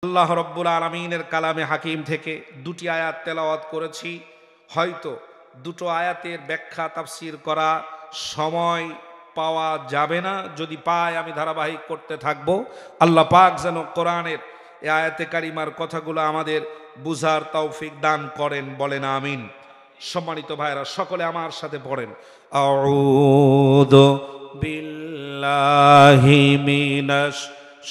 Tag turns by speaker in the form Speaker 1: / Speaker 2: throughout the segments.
Speaker 1: আল্লাহ রব্বুল আলামিনের কালামে হাকিম থেকে দুটি আয়াত তেলাওয়াত করেছি। হয়তো দুটো আয়াতের ব্যাখ্যা তাফসির করা সময় পাওয়া যাবে না, যদি পাই আমি ধারাবাহিক করতে থাকব। আল্লাহ পাক যেন কোরআনের এই আয়াতে কারিমার কথাগুলো আমাদের বুঝার তৌফিক দান করেন, বলেন আমিন। সম্মানিত ভাইরা, সকলে আমার সাথে পড়েন, আউযু বিল্লাহি মিনাশ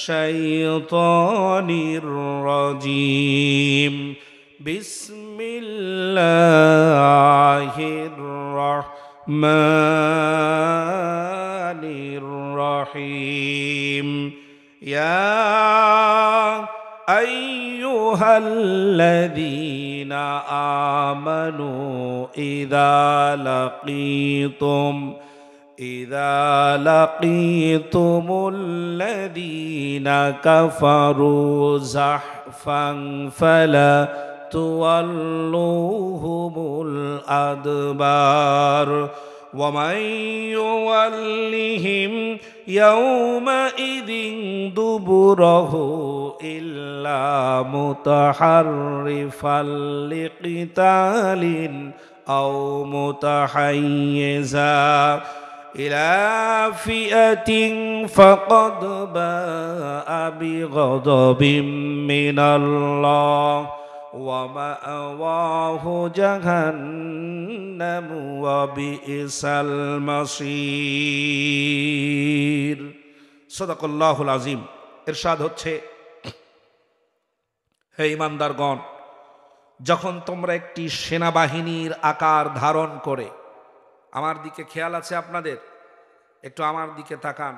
Speaker 1: শাইতানির রাজিম। বিসমিল্লাহির রহমানির রহিম। ইয়া আইয়ুহাল্লাযীনা আমানু إذا لقيتم الذين كفروا زحفا فلا تولوهم الأدبار ومن يولهم يومئذ دبره إلا متحرفا لقتال أو متحيزا إلى فئة فقد باء بغضب من الله ومأواه جهنم وبئس المصير। সদাকাল্লাহুল আযীম। ইরশাদ হচ্ছে, হে ঈমানদারগণ, যখন তোমরা একটি সেনাবাহিনীর আকার ধারণ করে, আমার দিকে খেয়াল আছে আপনাদের? একটু আমার দিকে তাকান।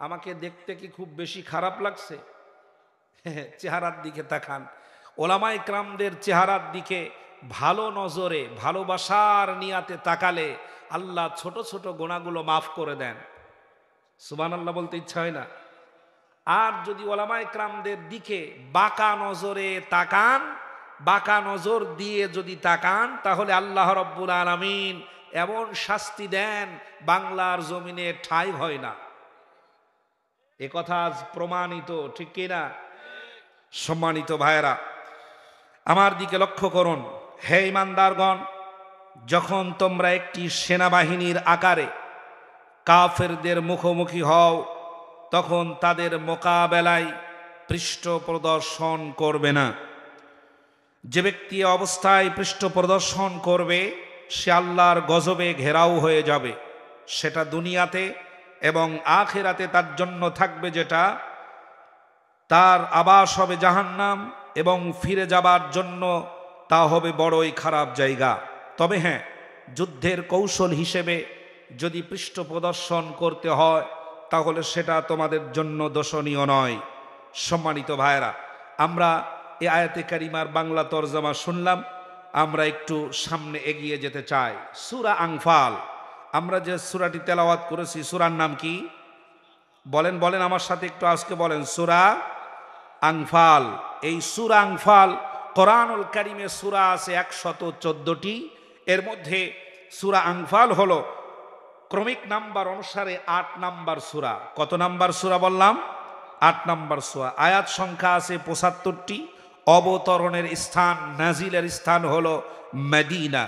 Speaker 1: আমাকে দেখতে কি খুব বেশি খারাপ লাগছে? চেহারার দিকে তাকান। ওলামায়ে কেরামদের চেহারার দিকে ভালো নজরে, ভালোবাসার নিয়াতে তাকালে আল্লাহ ছোট ছোট গুনাহগুলো মাফ করে দেন। সুবহানাল্লাহ বলতে ইচ্ছা হয় না? আর যদি ওলামায়ে কেরামদের দিকে বাঁকা নজরে তাকান, বাঁকা নজর দিয়ে যদি তাকান, তাহলে আল্লাহ রব্বুল আলামিন এমন শাস্তি দেন বাংলার জমিনে ঠাঁই হয় না। এ কথা আজ প্রমাণিত, ঠিক কিনা? সম্মানিত ভাইরা, আমার দিকে লক্ষ্য করুন। হে ঈমানদারগণ, যখন তোমরা একটি সেনাবাহিনীর আকারে কাফেরদের মুখোমুখি হও, তখন তাদের মোকাবেলায় পৃষ্ঠ প্রদর্শন করবে না। যে ব্যক্তি অবস্থায় পৃষ্ঠ প্রদর্শন করবে সে আল্লাহর গজবে ঘেরাও হয়ে যাবে। সেটা দুনিয়াতে এবং আখিরাতে তার জন্য থাকবে যেটা, তার আবাস হবে জাহান্নাম এবং ফিরে যাবার জন্য তা হবে বড়ই খারাপ জায়গা। তবে হ্যাঁ, যুদ্ধের কৌশল হিসেবে যদি পৃষ্ঠ প্রদর্শন করতে হয় তাহলে সেটা তোমাদের জন্য দোষণীয় নয়। সম্মানিত ভাইরা, আমরা এই আয়াতে কারিমার বাংলা তরজমা শুনলাম। আমরা একটু সামনে এগিয়ে যেতে চাই। সূরা আনফাল, আমরা যে সূরাটি তেলাওয়াত করেছি, সূরার নাম কি? বলেন বলেন আমার সাথে একটু আজকে বলেন, সূরা আনফাল। এই সূরা আনফাল, কোরআনুল কারীমে সূরা আছে 114টি। এর মধ্যে সূরা আনফাল হলো ক্রমিক নাম্বার অনুসারে 8 নাম্বার সূরা। কত নাম্বার সূরা বললাম? 8 নাম্বার সূরা। আয়াত সংখ্যা আছে 75টি। অবতরণের স্থান, নাজিলের স্থান হলো মদিনা।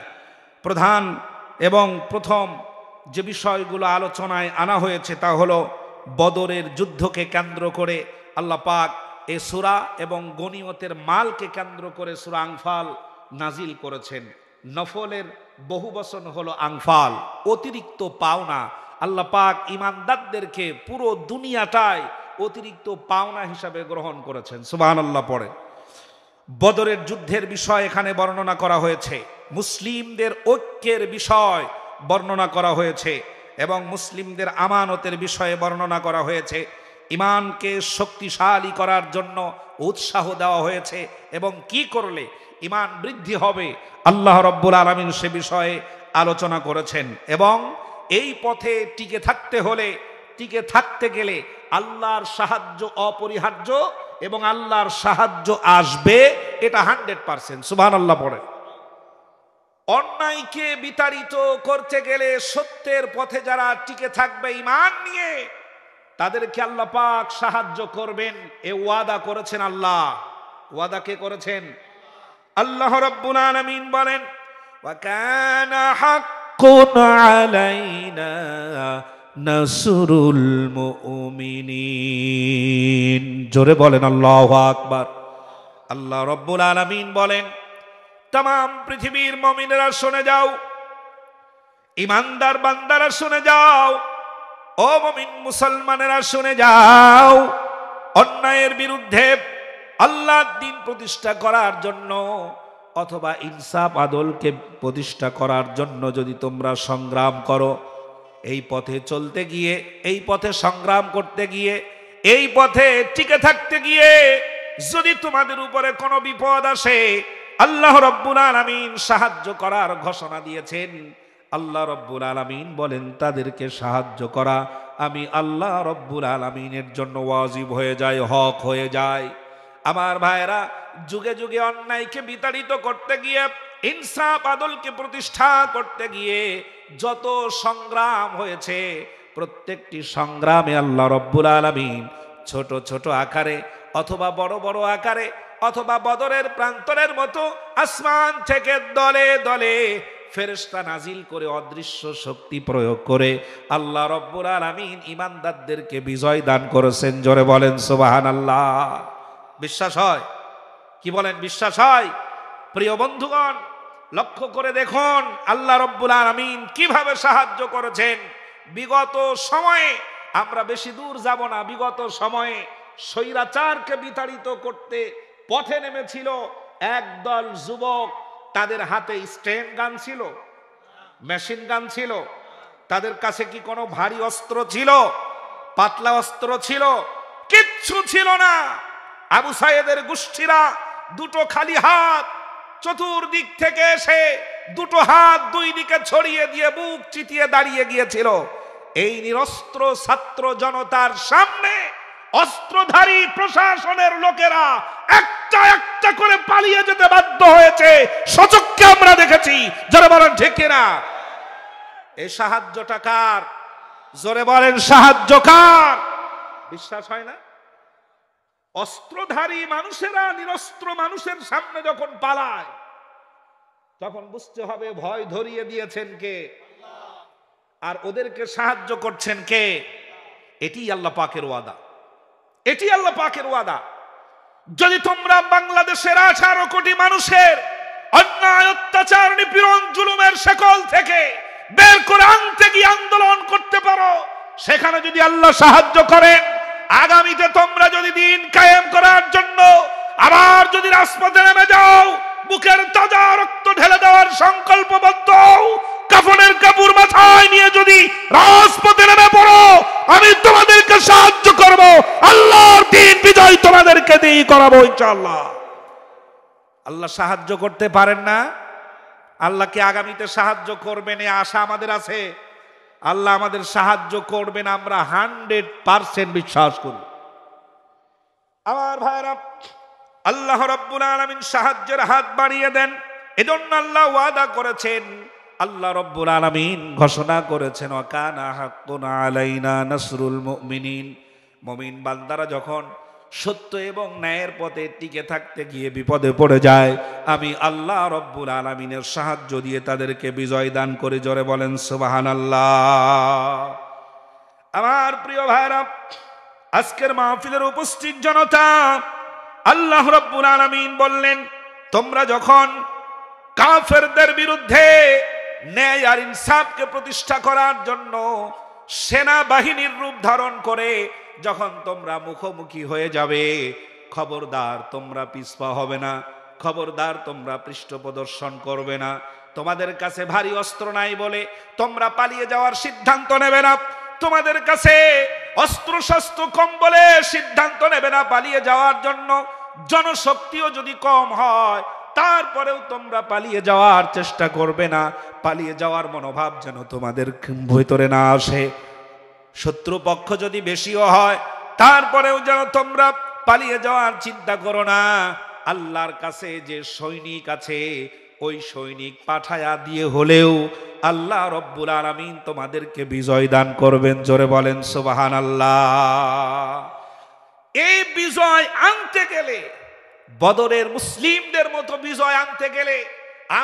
Speaker 1: প্রধান এবং প্রথম যে বিষয়গুলো আলোচনায় আনা হয়েছে তা হলো বদরের যুদ্ধকে কেন্দ্র করে আল্লাহ পাক এ সূরা এবং গনিমতের মালকে কেন্দ্র করে সূরা আনফাল নাজিল করেছেন। নফলের বহুবচন হলো আনফাল, অতিরিক্ত পাওনা। আল্লাহ পাক ঈমানদারদেরকে পুরো দুনিয়াটায় অতিরিক্ত পাওনা হিসাবে গ্রহণ করেছেন। সুবহানাল্লাহ পড়ে। বদরের যুদ্ধের বিষয় এখানে বর্ণনা করা হয়েছে, মুসলিমদের ঐক্যের বিষয় বর্ণনা করা হয়েছে এবং মুসলিমদের আমানতের বিষয়ে বর্ণনা করা হয়েছে। ঈমানকে শক্তিশালী করার জন্য উৎসাহ দেওয়া হয়েছে এবং কি করলে ঈমান বৃদ্ধি হবে আল্লাহ রব্বুল আলামিন সে বিষয়ে আলোচনা করেছেন। এবং এই পথে টিকে থাকতে হলে, টিকে থাকতে গেলে আল্লাহর সাহায্য অপরিহার্য এবং আল্লাহর সাহায্য আসবে, এটা 100%। সুবহানাল্লাহ পড়ে। অন্যায়কে বিতাড়িত করতে গেলে সত্যের পথে যারা টিকে থাকবে ঈমান নিয়ে, তাদেরকে আল্লাহ পাক সাহায্য করবেন, এ ওয়াদা করেছেন আল্লাহ। ওয়াদা কে করেছেন? আল্লাহ রাব্বুল আলামিন বলেন ওয়া কানা হাক্কুন আলাইনা নাসরুল মুমিনিন। জোরে বলেন আল্লাহু আকবার। আল্লাহ রাব্বুল আলামিন বলেন तमाम পৃথিবীর মুমিনেরা শুনে যাও, ইমানদার বান্দারা শুনে যাও, ও মুমিন মুসলমানেরা শুনে যাও, অন্যায়ের বিরুদ্ধে আল্লাহর দ্বীন প্রতিষ্ঠা করার জন্য অথবা ইনসাফ আদলকে প্রতিষ্ঠা করার জন্য যদি তোমরা সংগ্রাম করো, এই পথে চলতে গিয়ে, এই পথে সংগ্রাম করতে গিয়ে, এই পথে টিকে থাকতে গিয়ে যদি তোমাদের উপরে কোনো বিপদ আসে, আল্লাহ রাব্বুল আলামিন সাহায্য করার ঘোষণা দিয়েছেন। আল্লাহ রাব্বুল আলামিন বলেন তাদেরকে সাহায্য করা আমি আল্লাহ রাব্বুল আলামিনের জন্য ওয়াজিব হয়ে যায়, হক হয়ে যায়। আমার ভাইরা, যুগে যুগে অন্যায়কে বিতাড়িত করতে গিয়ে, ইনসাফ আদলকে প্রতিষ্ঠা করতে গিয়ে যত সংগ্রাম হয়েছে, প্রত্যেকটি সংগ্রামে আল্লাহ রাব্বুল আলামিন ছোট ছোট আকারে অথবা বড় বড় আকারে অথবা বদরের প্রান্তরের মতো আসমান থেকে দলে দলে ফেরেশতা নাজিল করে অদৃশ্য শক্তি প্রয়োগ করে আল্লাহ রাব্বুল আলামিন ঈমানদারদেরকে বিজয় দান করেছেন। জোরে বলেন সুবহানাল্লাহ। বিশ্বাস হয়? কি বলেন? বিশ্বাস হয়? প্রিয় বন্ধুগণ, লক্ষ্য করে দেখুন আল্লাহ রাব্বুল আলামিন কিভাবে সাহায্য করেছেন। বিগত সময়ে, আমরা বেশি দূর যাব না, বিগত সময়ে স্বৈরাচারকে বিতাড়িত করতে পথে নেমেছিল একদল যুবক। তাদের হাতে স্ট্যান্ড গান ছিল, মেশিন গান ছিল। তাদের কাছে কি কোনো ভারী অস্ত্র ছিল? পাতলা অস্ত্র ছিল? কিচ্ছু ছিল না। আবু সাইদের গোষ্ঠীরা দুটো খালি হাত চতুর্দিক থেকে এসে দুটো হাত দুই দিকে ছড়িয়ে দিয়ে বুক চিতিয়ে দাঁড়িয়ে গিয়েছিল। এই নিরস্ত্র ছাত্র জনতার সামনে অস্ত্রধারী প্রশাসনের লোকেরা একটা একটা করে পালিয়ে যেতে বাধ্য হয়েছে। সচক্ষে আমরা দেখেছি। জোরে বলেন ঠিক কিনা? এই সাহায্যটা কার? জোরে বলেন সাহায্য কার? বিশ্বাস হয় না? অস্ত্রধারী মানুষেরা নিরস্ত্র মানুষের সামনে যখন পালায়, তখন বুঝতে হবে ভয় ধরিয়ে দিয়েছেন কে, আর ওদেরকে সাহায্য করছেন কে। এটি আল্লাহ পাকের ওয়াদা, এটি আল্লাহ পাকের ওয়াদা। যদি তোমরা বাংলাদেশের 18 কোটি মানুষের অন্যায় অত্যাচার নিপীড়ন জুলুমের শেকল থেকে বের করে আনতে গিয়ে আন্দোলন করতে পারো, সেখানে যদি আল্লাহ সাহায্য করেন, আগামীতে তোমরা যদি দিন কায়েম করার জন্য আবার যদি রাজপথে নেমে যাও, বুকের তাজা রক্ত ঢেলে দেওয়ার সংকল্পবদ্ধ, কাফনের কাপড় মাথায় নিয়ে যদি রাজপথে নেমে পড়ো, আমি তোমাদেরকে সাহায্য করব। আল্লাহর দ্বীন বিজয় তোমাদেরকে দিয়ে করাবো ইনশাআল্লাহ। আল্লাহ সাহায্য করতে পারেন না? আল্লাহকে আগামীতে সাহায্য করবেন এই আশা আমাদের আছে। আল্লাহ আমাদের সাহায্য করবেন, আমরা 100% বিশ্বাস করি। আমার ভাইরা, আল্লাহ রাব্বুল আলামিন সাহায্যের হাত বাড়িয়ে দেন। এজন্য আল্লাহ ওয়াদা করেছেন, আল্লাহ রাব্বুল আলামিন ঘোষণা করেছেন ওয়া কানা হাক্কুন আলাইনা নাসরুল মুমিনিন। মুমিন বান্দারা যখন সত্য এবং ন্যায়ের পথে টিকে থাকতে গিয়ে বিপদে পড়ে যায়, আমি আল্লাহ রাব্বুল আলামিনের সাহায্য দিয়ে তাদেরকে বিজয় দান করে। জোরে বলেন সুবহানাল্লাহ। আমার প্রিয় ভাইরা, আজকের মাহফিলের উপস্থিত জনতা, আল্লাহ রাব্বুল আলামিন বললেন, তোমরা যখন কাফেরদের বিরুদ্ধে ন্যায় আর ইনসাফকে প্রতিষ্ঠা করার জন্য সেনাবাহিনীর রূপ ধারণ করে যখন তোমরা মুখোমুখি হয়ে যাবে, খবরদার তোমরা পিছপা হবে না, খবরদার তোমরা পৃষ্ঠ প্রদর্শন করবে না। তোমাদের কাছে ভারী অস্ত্র নাই বলে তোমরা পালিয়ে যাওয়ার সিদ্ধান্ত নেবে না, তোমাদের কাছে অস্ত্র শস্ত্র কম বলে সিদ্ধান্ত নেবে না পালিয়ে যাওয়ার জন্য। জনশক্তিও যদি কম হয়, তারপরেও তোমরা পালিয়ে যাওয়ার চেষ্টা করবে না। পালিয়ে যাওয়ার মনোভাব যেন তোমাদের ভিতরে না আসে। শত্রুপক্ষ যদি বেশিও হয়, তারপরেও যেন তোমরা পালিয়ে যাওয়ার চিন্তা করো না। আল্লাহর কাছে যে সৈনিক আছে, ওই সৈনিক পাঠায়া দিয়ে হলেও আল্লাহ রব্বুল আলামিন তোমাদেরকে বিজয় দান করবেন। জোরে বলেন সুবহানাল্লাহ। এই বিজয় আনতে গেলে বদরের মুসলিমদের মতো বিজয় আনতে গেলে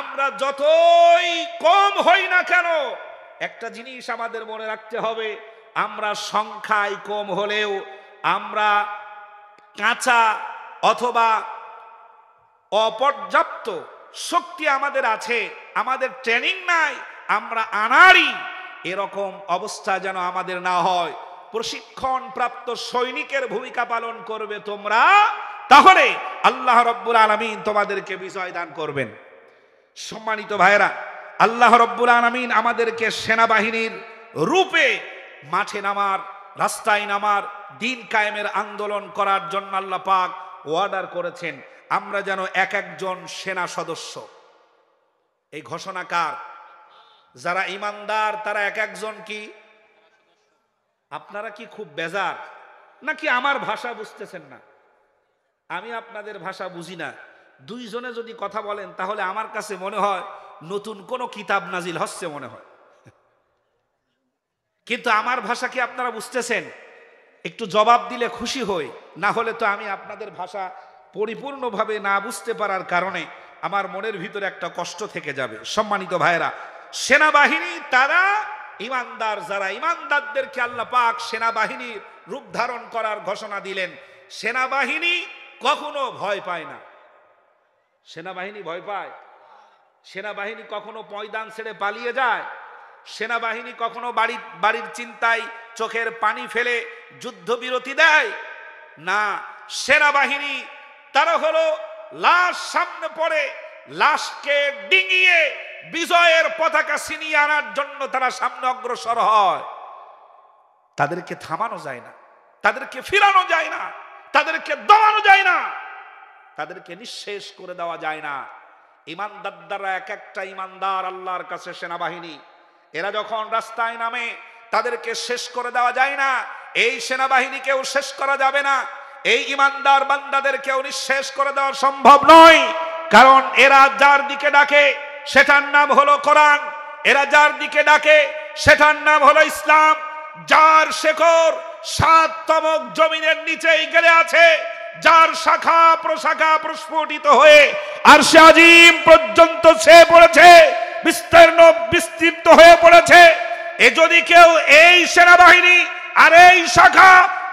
Speaker 1: আমরা যতই কম হই না কেন, একটা জিনিস আমাদের মনে রাখতে হবে, আমরা সংখ্যায় কম হলেও আমরা কাঁচা অথবা অপর্যাপ্ত শক্তি আমাদের আছে, আমাদের ট্রেনিং নাই, আমরা আনাড়ি, এরকম অবস্থা যেন আমাদের না হয়। প্রশিক্ষণ প্রাপ্ত সৈনিকের ভূমিকা পালন করবে তোমরা, তাহলে আল্লাহ রাব্বুল আলামিন তোমাদেরকে বিজয় দান করবেন। সম্মানিত ভাইরা, আল্লাহ রাব্বুল আলামিন আমাদেরকে সেনাবাহিনীর রূপে মাঠে নামার, রাস্তায় নামার, দিন কায়েমের আন্দোলন করার জন্য আল্লাহ পাক অর্ডার করেছেন। আমরা যেন এক একজন সেনা সদস্য। এই ঘোষণা কার? যারা ইমানদার তারা এক একজন কি? আপনারা কি খুব বেজার নাকি আমার ভাষা বুঝতেছেন না? আমি আপনাদের ভাষা বুঝি না। দুইজনে যদি কথা বলেন তাহলে আমার কাছে মনে হয় নতুন কোন কিতাব নাজিল হচ্ছে মনে হয়। কিন্তু আমার ভাষা কি আপনারা বুঝতেছেন? একটু জবাব দিলে খুশি হই, না হলে তো আমি আপনাদের ভাষা পরিপূর্ণভাবে না বুঝতে পারার কারণে আমার মনের ভিতরে একটা কষ্ট থেকে যাবে। সম্মানিত ভাইরা, সেনাবাহিনী তারা ইমানদার, যারা ইমানদারদেরকে আল্লাহ পাক সেনাবাহিনীর রূপ ধারণ করার ঘোষণা দিলেন। সেনাবাহিনী কখনো ভয় পায় না। সেনাবাহিনী ভয় পায়? সেনাবাহিনী কখনো ময়দান ছেড়ে পালিয়ে যায়? সেনাবাহিনী কখনো বাড়ির চিন্তায় চোখের পানি ফেলে যুদ্ধবিরতি দেয় না। সেনাবাহিনী তারা হলো লাশ সামনে পড়ে, লাশকে ডিঙিয়ে বিজয়ের পতাকা ছিনিয়ে আনার জন্য তারা সামনে অগ্রসর হয়। তাদেরকে থামানো যায় না, তাদেরকে ফিরানো যায় না, তাদেরকে দমানো যায় না, তাদেরকে নিঃশেষ করে দেওয়া যায় না। ইমানদাররা এক একটা ইমানদার আল্লাহর কাছে সেনাবাহিনী। এরা যখন রাস্তায় নামে তাদেরকে শেষ করে দেওয়া যায় না। এই সেনাবাহিনীকেও শেষ করা যাবে না, এই ইমানদার বান্দাদেরকেও নিঃশেষ করে দেওয়া সম্ভব নয়। কারণ এরা যার দিকে ডাকে সেটার নাম হলো কোরআন, এরা যার দিকে ডাকে সেটার নাম হলো ইসলাম, যার শেকড় 7 তমক জমিনের নিচেই গেলে আছে, যার শাখা প্রশাখা প্রস্ফুটিত হয়ে আরশে আজিম পর্যন্ত ছেয়ে পড়েছে, বিস্তৃত হয়ে পড়েছে। এ যদি কেউ এই সেনাবাহিনী আর এই শাখা,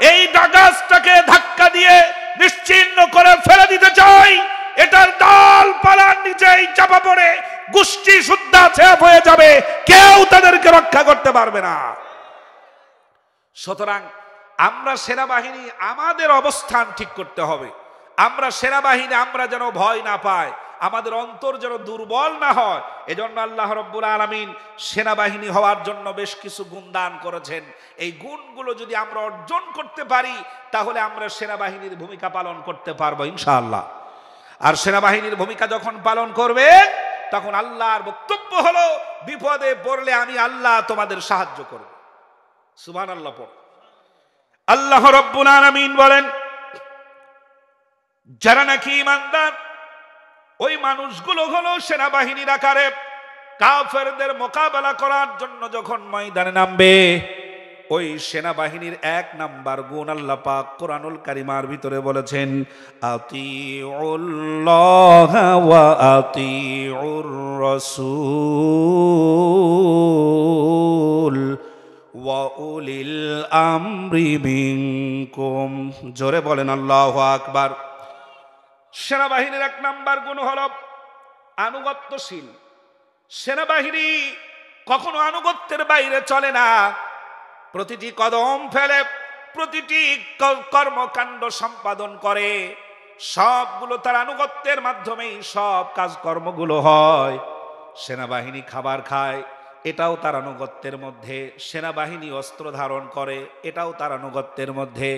Speaker 1: এই ডাগাসটাকে ধাক্কা দিয়ে নিশ্চিহ্ন করে ফেলে দিতে চায়, এটার ডাল পালার নিচেই চাপা পড়ে গোষ্ঠী শুদ্ধা ছেপ হয়ে যাবে, কেউ তাদেরকে রক্ষা করতে পারবে না। সুতরাং আমরা সেনাবাহিনী আমাদের অবস্থান ঠিক করতে হবে। আমরা সেনাবাহিনী আমরা যেন ভয় না পাই, আমাদের অন্তর যেন দুর্বল না হয়। এজন্য আল্লাহ রাব্বুল আলামিন সেনাবাহিনী হওয়ার জন্য বেশ কিছু গুণ দান করেছেন। এই গুণগুলো যদি আমরা অর্জন করতে পারি তাহলে আমরা সেনাবাহিনীর ভূমিকা পালন করতে পারবো ইনশাআল্লাহ। আর সেনাবাহিনীর ভূমিকা যখন পালন করবে তখন আল্লাহর বক্তব্য হলো, বিপদে পড়লে আমি আল্লাহ তোমাদের সাহায্য করব। সুবহানাল্লাহ। আল্লাহ রাব্বুল আলামিন বলেন, যারা নাকি ইমানদার ওই মানুষগুলো হলো সেনাবাহিনীর আকারে কাফেরদের মোকাবেলা করার জন্য যখন ময়দানে নামবে, ওই সেনাবাহিনীর 1 নাম্বার গুণ আল্লাহ পাক কোরআনুল কারীমার ভিতরে বলেছেন, আতিউল্লাহ ওয়া আতিউর রাসূল ওয়া উলিল আমরি মিনকুম। জোরে বলেন আল্লাহু আকবার। সেনাবাহিনীর 1 নাম্বার গুণ হলো আনুগত্যশীল। সেনাবাহিনী কখনো আনুগত্যের বাইরে চলে না। প্রতিটি কদম ফেলে, প্রতিটি কর্মকাণ্ড সম্পাদন করে, সবগুলো তার আনুগত্যের মাধ্যমেই সব কাজকর্মগুলো হয়। সেনাবাহিনী খাবার খায়, এটাও তার আনুগত্যের মধ্যে। সেনাবাহিনী অস্ত্র ধারণ করে, এটাও তার আনুগত্যের মধ্যে।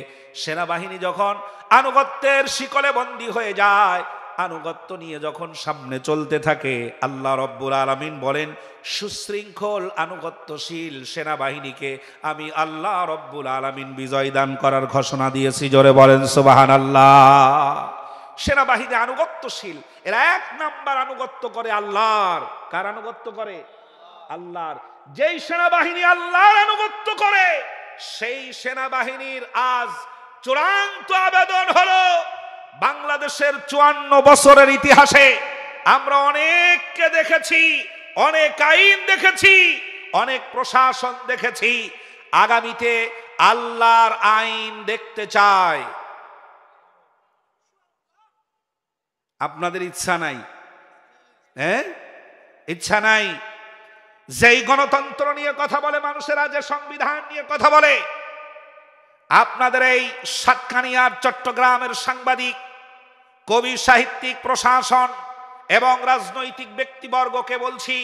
Speaker 1: সেনাবাহিনী যখন আনুগত্যের শিকলে বন্দী হয়ে যায়, আনুগত্য নিয়ে যখন সামনে চলতে থাকে, আল্লাহ রাব্বুল আলামিন বলেন, সুশৃঙ্খল আনুগত্যশীল সেনাবাহিনীকে আমি আল্লাহ রাব্বুল আলামিন বিজয় দান করার ঘোষণা দিয়েছি। জোরে বলেন সুবহানাল্লাহ। সেনাবাহিনী আনুগত্যশীল, এরা 1 নাম্বার আনুগত্য করে আল্লাহর। কার আনুগত্য করে? আল্লাহর। যেই সেনাবাহিনী আল্লাহর আনুগত্য করে সেই সেনাবাহিনীর আজ চূড়ান্ত আবেদন হলো, বাংলাদেশের 54 বছরের ইতিহাসে আমরা অনেককে দেখেছি, অনেক আইন দেখেছি, অনেক প্রশাসন দেখেছি। আগামীতে আল্লাহর আইন দেখতে চাই। আপনাদের ইচ্ছা নাই? ইচ্ছা নাই? যেই গণতন্ত্র নিয়ে কথা বলে মানুষেরা, যে সংবিধান নিয়ে কথা বলে, আপনাদের এই সাতকানিয়ার চট্টগ্রামের সাংবাদিক, কবি, সাহিত্যিক, প্রশাসন এবং রাজনৈতিক ব্যক্তিবর্গকে বলছি,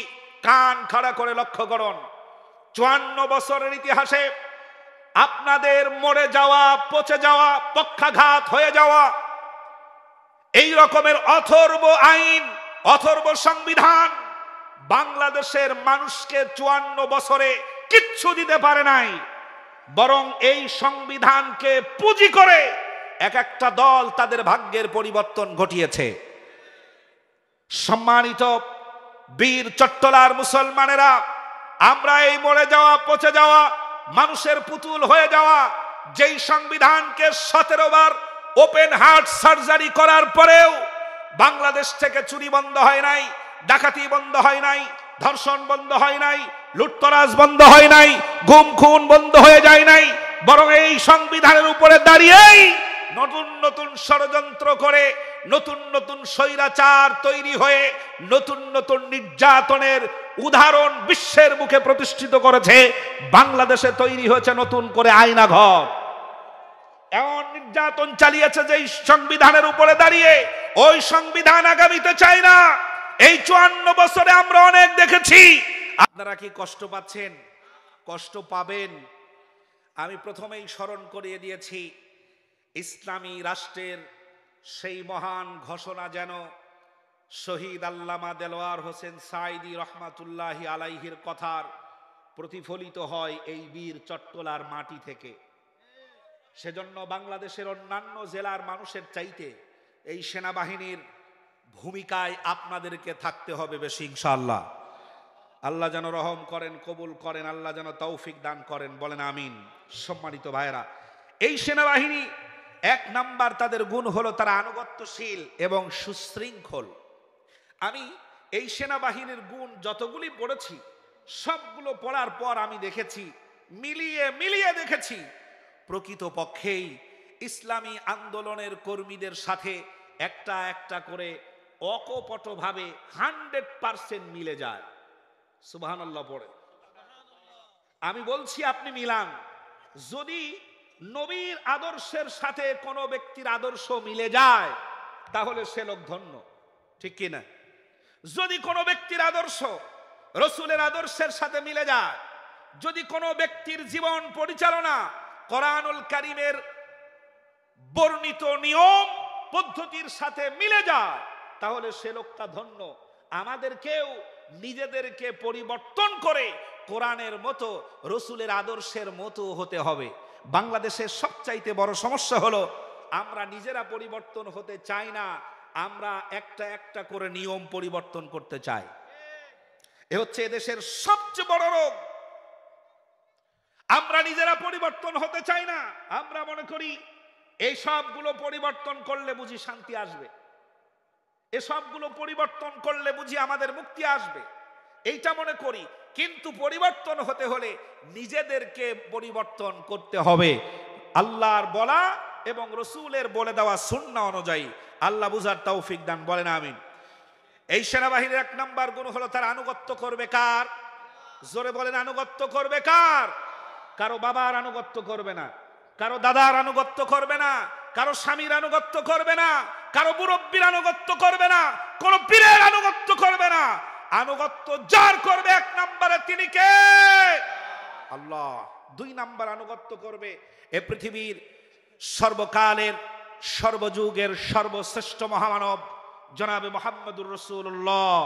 Speaker 1: কান খাড়া করে লক্ষ্য করুন। 54 বছরের ইতিহাসে আপনাদের মরে যাওয়া, পচে যাওয়া, পক্ষাঘাত হয়ে যাওয়া এই রকমের অথর্ব আইন, অথর্ব সংবিধান বাংলাদেশের মানুষকে 54 বছরে কিচ্ছু দিতে পারে নাই। বরং এই সংবিধানকে পুঁজি করে এক একটা দল তাদের ভাগ্যের পরিবর্তন ঘটিয়েছে। সম্মানিত বীর চট্টলার মুসলমানেরা, আমরা এই মরে যাওয়া, পচে যাওয়া, মানুষের পুতুল হয়ে যাওয়া যেই সংবিধানকে 17 বার ওপেন হার্ট সার্জারি করার পরেও বাংলাদেশ থেকে চুরি বন্ধ হয় নাই, ডাকাতি বন্ধ হয় নাই, ধর্ষণ বন্ধ হয় নাই, লুটতরাজ বন্ধ হয় নাই, গুম খুন বন্ধ হয়ে যায় নাই, বরং এই সংবিধানের উপরে দাঁড়িয়েই নতুন নতুন ষড়যন্ত্র করে, নতুন নতুন স্বৈরাচার তৈরি হয়ে নতুন নতুন নির্যাতনের উদাহরণ বিশ্বের মুখে প্রতিষ্ঠিত করেছে। বাংলাদেশে তৈরি হয়েছে নতুন করে আয়নাঘর। এমন নির্যাতন চালিয়েছে যে সংবিধানের উপরে দাঁড়িয়ে, ওই সংবিধান আগামীতে চাই না। এই 54 বছরে আমরা অনেক দেখেছি। আপনারা কি কষ্ট পাচ্ছেন? কষ্ট পাবেন। আমি প্রথমেই স্মরণ করিয়ে দিয়েছি, ইসলামী রাষ্ট্রের সেই মহান ঘোষণা যেন শহীদ আল্লামা দেলোয়ার হোসেন সাঈদী রহমাতুল্লাহি আলাইহির কথার প্রতিফলিত হয় এই বীর চট্টলার মাটি থেকে। সেজন্য বাংলাদেশের অন্যান্য জেলার মানুষের চাইতে এই সেনাবাহিনীর ভূমিকায় আপনাদেরকে থাকতে হবে বেশি, ইনশাআল্লাহ। আল্লাহ যেন রহম করেন, কবুল করেন, আল্লাহ যেন তৌফিক দান করেন, বলেন আমিন। সম্মানিত ভাইরা, এই সেনাবাহিনী এক নাম্বার তাদের গুণ হলো তারা আনুগত্যশীল এবং সুশৃঙ্খল। আমি এই সেনাবাহিনীর গুণ যতগুলি পড়েছি, সবগুলো পড়ার পর আমি দেখেছি, মিলিয়ে মিলিয়ে দেখেছি, প্রকৃতপক্ষেই ইসলামী আন্দোলনের কর্মীদের সাথে একটা একটা করে অকপটভাবে 100% মিলে যায়। সুবহানাল্লাহ পড়ে। আমি বলছি আপনি মিলান। যদি নবীর আদর্শের সাথে কোনো ব্যক্তির আদর্শ মিলে যায়, তাহলে সে লোক ধন্য, ঠিক কিনা? যদি কোনো ব্যক্তির আদর্শ রসুলের আদর্শের সাথে মিলে যায়, যদি কোনো ব্যক্তির জীবন পরিচালনা কোরআনুল কারীমের বর্ণিত নিয়ম পদ্ধতির সাথে মিলে যায়, তাহলে সে লোকটা ধন্য। আমাদেরকেও নিজেদেরকে পরিবর্তন করে কোরআনের মতো, রসুলের আদর্শের মতো হতে হবে। বাংলাদেশের সবচাইতে বড় সমস্যা হলো আমরা নিজেরা পরিবর্তন হতে চাই না, আমরা একটা একটা করে নিয়ম পরিবর্তন করতে চাই। এ হচ্ছে এদেশের সবচেয়ে বড় রোগ। আমরা নিজেরা পরিবর্তন হতে চাই না। আমরা মনে করি এই সবগুলো পরিবর্তন করলে বুঝি শান্তি আসবে, এসবগুলো পরিবর্তন করলে বুঝি আমাদের মুক্তি আসবে, এইটা মনে করি। কিন্তু পরিবর্তন হতে হলে নিজেদেরকে পরিবর্তন করতে হবে আল্লাহর বলা এবং রসুলের বলে দেওয়া সুন্নাহ অনুযায়ী। আল্লাহ বুঝার তৌফিক দান, বলেন আমিন। এই সেনাবাহিনীর এক নাম্বার গুণ হলো তারা আনুগত্য করবে কার? জোরে বলেন, আনুগত্য করবে কার? কারো বাবার আনুগত্য করবে না, কারো দাদার আনুগত্য করবে না, কারো স্বামীর আনুগত্য করবে না, কারো মুরব্বীর আনুগত্য করবে না, কোন পীরের আনুগত্য করবে না। আনুগত্য যার করবে এক নম্বরে তিনি কে? আল্লাহ। 2 নাম্বার আনুগত্য করবে এ পৃথিবীর সর্বকালের সর্বযুগের সর্বশ্রেষ্ঠ মহামানব জনাবে মুহাম্মদুর রাসূলুল্লাহ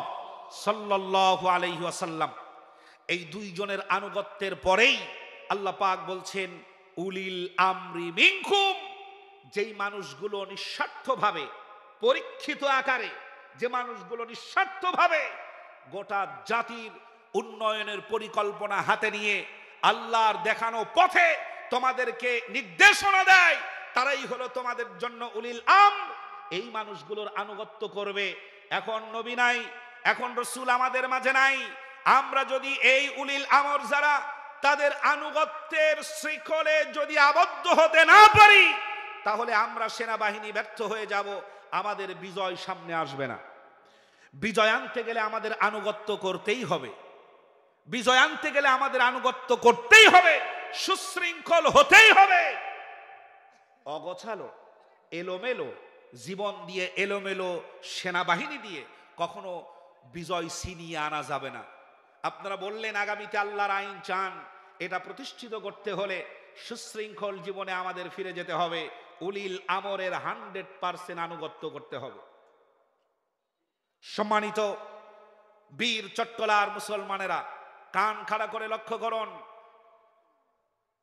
Speaker 1: সাল্লাল্লাহু আলাইহি ওয়াসাল্লাম। এই 2 জনের আনুগত্যের পরেই আল্লাহ পাক বলছেন উলিল আমরি মিনকুম, যেই মানুষগুলো নিঃস্বার্থভাবে, পরীক্ষিত আকারে, যে মানুষগুলো নিঃস্বার্থভাবে গোটা জাতির উন্নয়নের পরিকল্পনা হাতে নিয়ে আল্লাহর দেখানো পথে তোমাদেরকে নির্দেশনা দেয়, তারাই হলো তোমাদের জন্য উলিল আমর এই মানুষগুলোর আনুগত্য করবে। এখন নবী নাই, এখন রসুল আমাদের মাঝে নাই। আমরা যদি এই উলিল আমর যারা তাদের আনুগত্যের শৃঙ্খলে যদি আবদ্ধ হতে না পারি, তাহলে আমরা সেনাবাহিনী ব্যর্থ হয়ে যাব, আমাদের বিজয় সামনে আসবে না। বিজয় আনতে গেলে আমাদের আনুগত্য করতেই হবে, বিজয় আনতে গেলে আমাদের আনুগত্য করতেই হবে, সুশৃঙ্খল হতেই হবে। অগোছালো এলোমেলো জীবন দিয়ে, এলোমেলো সেনাবাহিনী দিয়ে কখনো বিজয় ছিনিয়ে আনা যাবে না। আপনারা বললেন আগামীতে আল্লাহর আইন চান, এটা প্রতিষ্ঠিত করতে হলে সুশৃঙ্খল জীবনে আমাদের ফিরে যেতে হবে, উলিল আমরের 100% আনুগত্য করতে হবে। সম্মানিত বীর চট্টলার মুসলমানেরা, কান খাড়া করে লক্ষ্য করুন,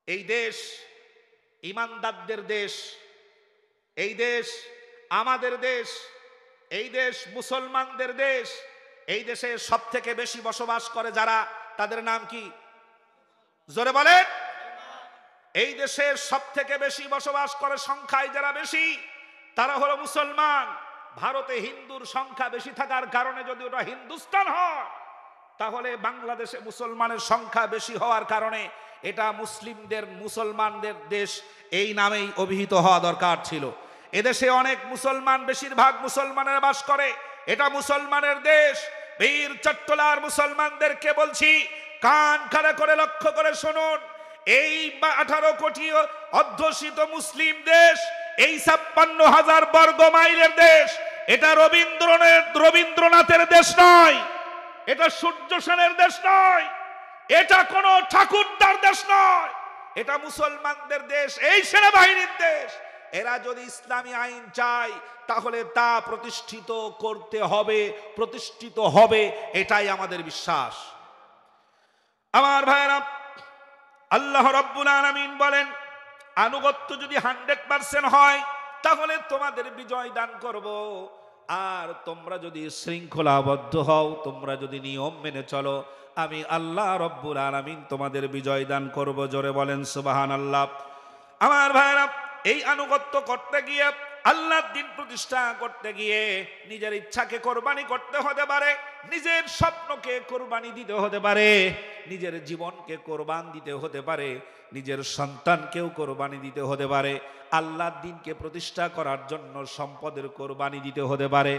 Speaker 1: এই দেশ ইমানদারদের দেশ, এই দেশ আমাদের দেশ, এই দেশ মুসলমানদের দেশ। এই দেশে সব থেকে বেশি বসবাস করে যারা, তাদের নাম কি? জোরে বলেন। এই দেশে সব থেকে বেশি বসবাস করে সংখ্যায় যারা বেশি, তারা হলো মুসলমান। ভারতে হিন্দুর সংখ্যা বেশি থাকার কারণে যদি ওটা হিন্দুস্তান হয়, তাহলে বাংলাদেশে মুসলমানের সংখ্যা বেশি হওয়ার কারণে এটা মুসলিমদের, মুসলমানদের দেশ এই নামেই অভিহিত হওয়া দরকার ছিল। এদেশে অনেক মুসলমান, বেশিরভাগ মুসলমানের বাস করে, এটা মুসলমানের দেশ। বীর চট্টলার মুসলমানদেরকে বলছি, কান খাড়া করে লক্ষ্য করে শুনুন, এই 18 কোটি অধ্যুষিত মুসলিম দেশ, এই 56,000 বর্গ মাইলের দেশ, এটা রবীন্দ্রনাথের দেশ নয়, এটা সূর্য সেনের দেশ নয়, এটা কোনো ঠাকুরদার দেশ নয়, এটা মুসলমানদের দেশ, এই সেনাবাহিনীর দেশ। এরা যদি ইসলামী আইন চায় তাহলে তা প্রতিষ্ঠিত করতে হবে, প্রতিষ্ঠিত হবে, এটাই আমাদের বিশ্বাস। আমার ভাইরা, আল্লাহ রাব্বুল আলামিন বলেন, আনুগত্য যদি 100% হয় তাহলে তোমাদের বিজয় দান করব। আর তোমরা যদি শৃঙ্খলাবদ্ধ হও, তোমরা যদি নিয়ম মেনে চলো, আমি আল্লাহ রাব্বুল আলামিন তোমাদের বিজয় দান করব। জোরে বলেন সুবহানাল্লাহ। আমার ভাইরা, এই আনুগত্য করতে গিয়ে, আল্লাহর দ্বীন প্রতিষ্ঠা করতে গিয়ে নিজের ইচ্ছাকে কোরবানি করতে হতে পারে, নিজের স্বপ্নকে কোরবানি দিতে হতে পারে, নিজের জীবনকে কোরবান দিতে হতে পারে, নিজের সন্তানকেও কোরবানি দিতে হতে পারে, আল্লাহর দ্বীনকে প্রতিষ্ঠা করার জন্য সম্পদের কোরবানি দিতে হতে পারে।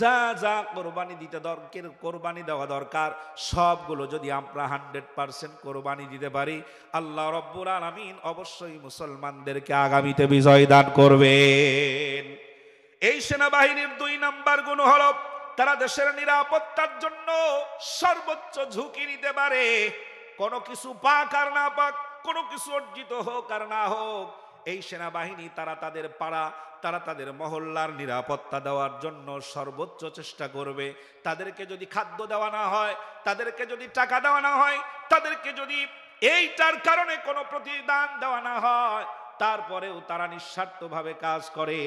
Speaker 1: যা যা কোরবানি দিতে দরকার, কোরবানি দেওয়া দরকার, সবগুলো যদি আমরা 100% কোরবানি দিতে পারি, আল্লাহ রাব্বুল আলামিন অবশ্যই মুসলমানদেরকে আগামীতে বিজয় দান করবেন। এই সেনাবাহিনীর 2 নাম্বার গুণ হলো, তারা দেশের নিরাপত্তার জন্য সর্বোচ্চ ঝুঁকি নিতে পারে। কোনো কিছু পাক আর না পাক, কোনো কিছু অর্জিত হোক আর না হোক, এই সেনাবাহিনী তারা তাদের পাড়া, তারা তাদের মহল্লার নিরাপত্তা দেওয়ার জন্য সর্বোচ্চ চেষ্টা করবে। তাদেরকে যদি খাদ্য দেওয়া না হয়, তাদেরকে যদি টাকা দেওয়া না হয়, তাদেরকে যদি এইটার কারণে কোনো প্রতিদান দেওয়া না হয়, তারপরেও তারা নিঃস্বার্থভাবে কাজ করে।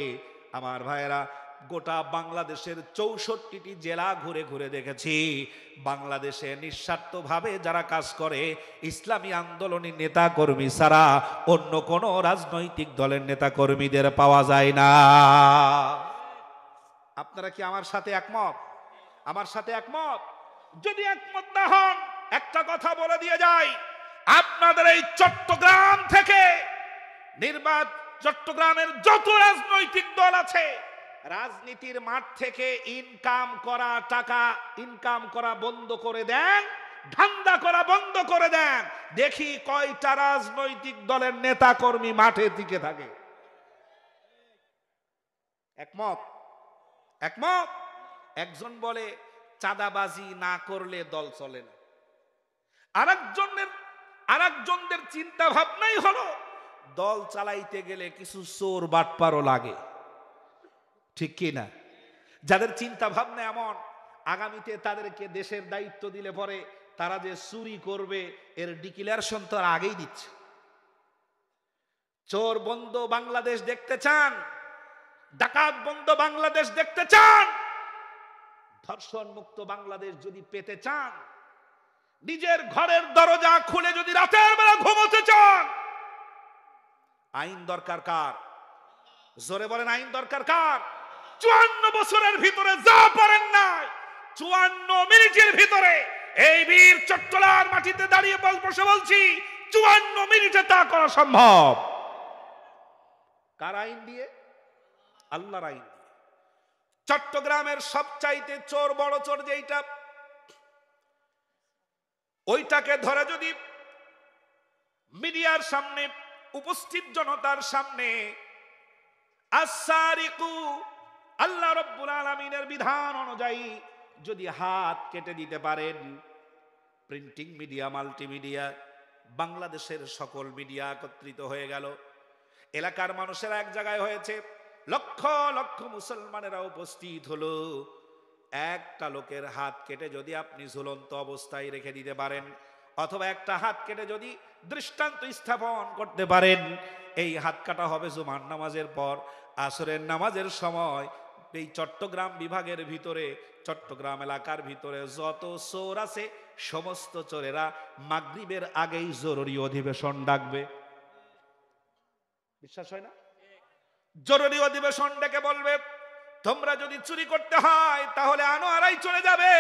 Speaker 1: আমার ভাইয়েরা, গোটা বাংলাদেশের 64টি জেলা ঘুরে ঘুরে দেখেছি, বাংলাদেশে নিঃস্বার্থভাবে যারা কাজ করে, ইসলামী আন্দোলনী নেতা কর্মী ছাড়া অন্য কোনো রাজনৈতিক দলের নেতা কর্মীদের পাওয়া যায় না। আপনারা কি আমার সাথে একমত? আমার সাথে একমত? যদি একমত না হন, একটা কথা বলে দিয়ে যাই, আপনাদের এই চট্টগ্রাম থেকে চট্টগ্রামের যত রাজনৈতিক দল আছে, রাজনীতির মাঠ থেকে ইনকাম করা টাকা ইনকাম করা বন্ধ করে দেন, ধান্দা করা বন্ধ করে দেন, দেখি কয়টা রাজনৈতিক দলের নেতা কর্মী মাঠে টিকে থাকে। একমত? একমত? একজন বলে চাঁদাবাজি না করলে দল চলে না, আরেকজনদের চিন্তা ভাবনাই হলো দল চালাইতে গেলে কিছু চোর বাটপারও লাগে। ঠিক কি না? যাদের চিন্তা ভাবনা এমন, আগামীতে তাদেরকে দেশের দায়িত্ব দিলে পরে তারা যে চুরি করবে এর ডিক্লারেশন তো আগেই দিচ্ছে। চোর বন্ধ বাংলাদেশ দেখতে চান? ডাকাত বন্ধ বাংলাদেশ দেখতে চান? ধর্ষণ মুক্ত বাংলাদেশ যদি পেতে চান, নিজের ঘরের দরজা খুলে যদি রাতের বেলা ঘুমোতে চান, আইন দরকার কার? জোরে বলেন, আইন দরকার কার? 54 বছরের ভিতরে যা পারেন নাই 54 মিনিটের ভিতরে এই বীর চট্টলার মাটিতে দাঁড়িয়ে বসে বলছি 54 মিনিটে তা করা সম্ভব। কার আইন দিয়ে? আল্লাহর আইন দিয়ে। চট্টগ্রামের সবচাইতে চোর, বড় চোর যেইটা, ওইটাকে ধরে যদি মিডিয়ার সামনে, উপস্থিত জনতার সামনে আসসারিকু, আল্লাহ রাব্বুল আলামিনের বিধান অনুযায়ী যদি হাত কেটে দিতে পারেন, প্রিন্টিং মিডিয়া, মাল্টিমিডিয়া, বাংলাদেশের সকল মিডিয়া একত্রিত হয়ে গেল, এলাকার মানুষেরা এক জায়গায় হয়েছে, লক্ষ লক্ষ মুসলমানেরা উপস্থিত হলো। একটা লোকের হাত কেটে যদি আপনি ঝুলন্ত অবস্থায় রেখে দিতে পারেন, অথবা একটা হাত কেটে যদি দৃষ্টান্ত স্থাপন করতে পারেন, এই হাত কাটা হবে জুমার নামাজের পর, আসরের নামাজের সময়। এই চট্টগ্রাম বিভাগের ভিতরে, চট্টগ্রাম এলাকার ভিতরে যত চোর আছে সমস্ত চোরেরা মাগরিবের আগেই জরুরি অধিবেশন ডাকবে। বিশ্বাস হয় না? জরুরি অধিবেশন ডেকে বলবে, তোমরা যদি চুরি করতে হয় তাহলে আনোয়ারাই চলে যাবে,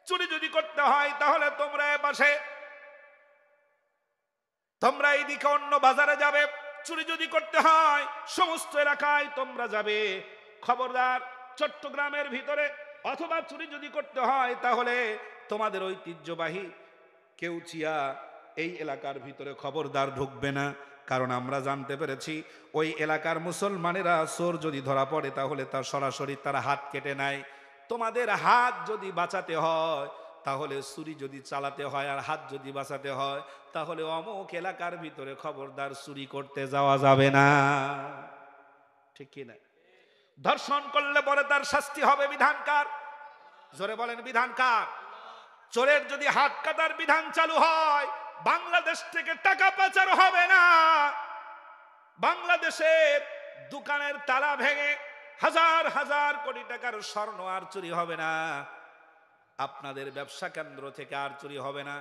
Speaker 1: চুরি যদি করতে হয় তাহলে তোমরা এ পাশে, তোমরা এইদিকে অন্য বাজারে যাবে, চুরি যদি করতে হয় সমস্ত এলাকায় তোমরা যাবে। খবরদার চট্টগ্রামের ভিতরে, অথবা চুরি যদি করতে হয় তাহলে তোমাদের ঐতিহ্যবাহী কেউচিয়া এই এলাকার ভিতরে খবরদার ঢুকবে না। কারণ আমরা জানতে পেরেছি ওই এলাকার মুসলমানেরা চোর যদি ধরা পড়ে তাহলে তার সরাসরি তারা হাত কেটে নেয়। তোমাদের হাত যদি বাঁচাতে হয়, তাহলে চুরি যদি চালাতে হয় আর হাত যদি বাঁচাতে হয়, তাহলে অমুক এলাকার ভিতরে খবরদার চুরি করতে যাওয়া যাবে না। ঠিক কি না? ধর্ষণ করলে পরে তার শাস্তি হবে বিধানকার, জোরে বলেন বিধানকার। চোরের যদি হাত কাটার বিধান চালু হয়, বাংলাদেশ থেকে টাকা পাচার হবে না, বাংলাদেশের দোকানের তালা ভেঙে হাজার হাজার কোটি টাকার স্বর্ণ আর চুরি হবে না, আপনাদের ব্যবসা কেন্দ্র থেকে আর চুরি হবে না।